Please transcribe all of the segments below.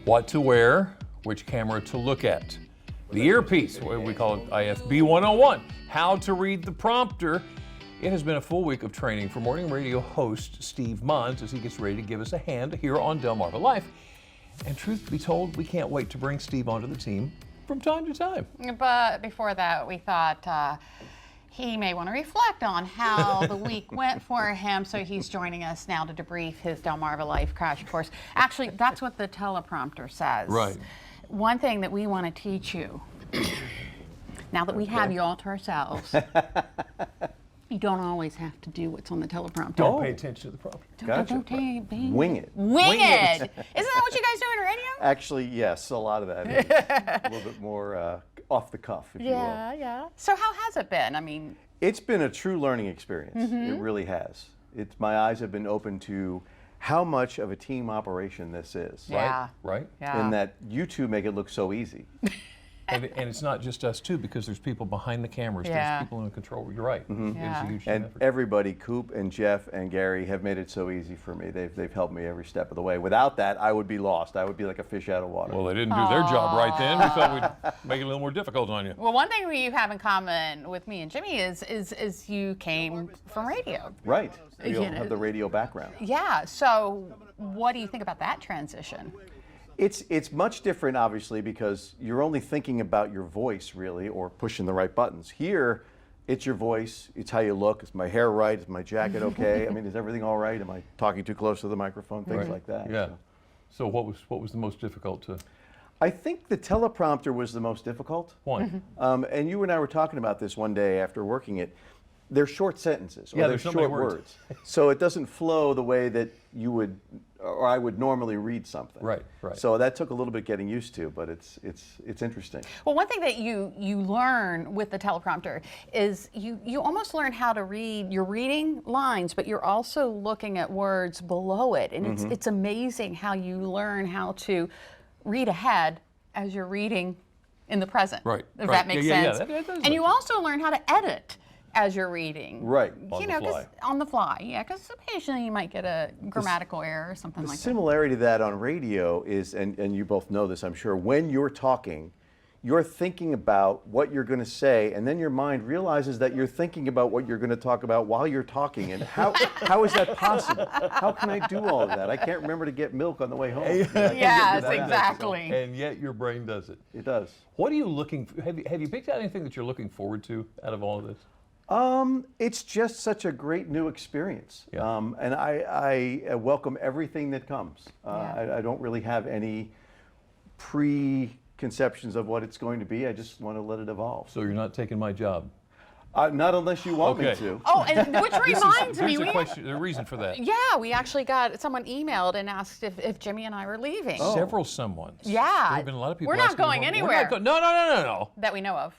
What to wear, which camera to look at. The earpiece, we call it IFB 101. How to read the prompter. It has been a full week of training for morning radio host Steve Monz as he gets ready to give us a hand here on Delmarva Life. And truth be told, we can't wait to bring Steve onto the team from time to time. But before that, we thought he may want to reflect on how the week went for him, so he's joining us now to debrief his Delmarva Life crash course. Actually, that's what the teleprompter says. Right. One thing that we want to teach you, now that we have you all to ourselves, you don't always have to do what's on the teleprompter. Don't pay attention to the prompter. Wing it. Wing it! Isn't that what you guys do in radio? Actually, yes, a lot of that is. A little bit more off the cuff, if you will. Yeah. So how has it been? I mean, it's been a true learning experience. It really has. My eyes have been open to how much of a team operation this is. Yeah. Right? Yeah. And that you two make it look so easy. And it's not just us too, because there's people behind the cameras, Yeah. there's people in the control room. You're right. Yeah. It's a huge team And effort. everybody, Coop and Jeff and Gary, have made it so easy for me. They've helped me every step of the way. Without that, I would be lost. I would be like a fish out of water. Well, they didn't do their job right then. We thought we'd make it a little more difficult on you. well, one thing you have in common with me and Jimmy is you came from radio. Right. We You all know. have the radio background. Yeah. So, what do you think about that transition? It's much different, obviously, because you're only thinking about your voice, really, or pushing the right buttons. Here, it's your voice, it's how you look, is my hair right, is my jacket okay? I mean, is everything all right? Am I talking too close to the microphone? Things Right. like that. Yeah. So what was the most difficult to? I think the teleprompter was the most difficult. Why? And you and I were talking about this one day after working it. They're short sentences, or Yeah, they're there's so many short words. So it doesn't flow the way that you would, or I would normally read something. Right. So that took a little bit getting used to, but it's interesting. Well, one thing that you learn with the teleprompter is you almost learn how to read. You're reading lines, but you're also looking at words below it, and it's amazing how you learn how to read ahead as you're reading in the present. Right, If right. that makes Yeah, sense. that does and make you also learn how to edit as you're reading. Right. On You the know, fly. 'cause on the fly, yeah, because occasionally you might get a grammatical error or something The like that. similarity to that on radio is, and you both know this, I'm sure, when you're talking, you're thinking about what you're going to say, and then your mind realizes that you're thinking about what you're going to talk about while you're talking. And how is that possible? How can I do all of that? I can't remember to get milk on the way home. I can't get Yes, that. exactly. And yet your brain does it. It does. What are you looking? Have you picked out anything that you're looking forward to out of all of this? It's just such a great new experience. Yeah. And I welcome everything that comes. Yeah. I don't really have any preconceptions of what it's going to be. I just want to let it evolve. So you're not taking my job. Not unless you want me Okay. to. Oh, and which reminds me, There's a question, a reason for that. yeah, we actually got someone emailed and asked if Jimmy and I were leaving. Several someones. Yeah. There have been a lot of people. We're not asking going about- anywhere. We're not no. That we know of.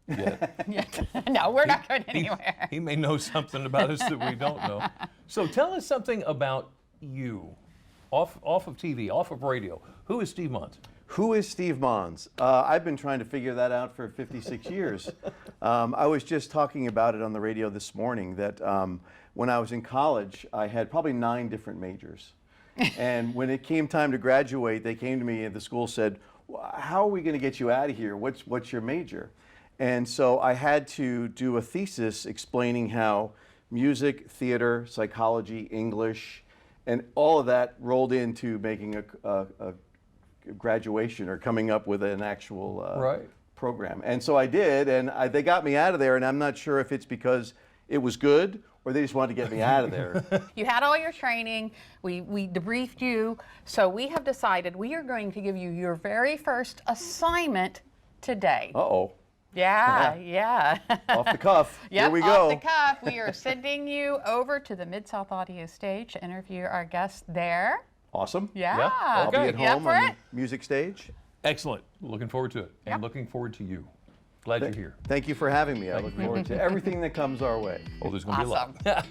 Yeah. Yeah. No, we're not going anywhere. He may know something about us that we don't know. So tell us something about you, off of TV, off of radio. Who is Steve Monz? Who is Steve Monz? I've been trying to figure that out for 56 years. I was just talking about it on the radio this morning that when I was in college, I had probably 9 different majors. And when it came time to graduate, they came to me and the school said, how are we going to get you out of here? What's your major? And so I had to do a thesis explaining how music, theater, psychology, English, and all of that rolled into making a graduation or coming up with an actual program. And so I did, and they got me out of there, and I'm not sure if it's because it was good or they just wanted to get me out of there. You had all your training. We debriefed you. So we have decided we are going to give you your very first assignment today. Uh-oh. Yeah. Off the cuff. Yep, Here we go. off the cuff. We are sending you over to the Mid-South Audio Stage to interview our guest there. Awesome. Yeah. I'll be at You up home for on it? the music stage. Excellent. Looking forward to it. And Yep. looking forward to you. Glad you're here. Thank you for having me. I look forward to everything that comes our way. Oh, there's going to be a lot.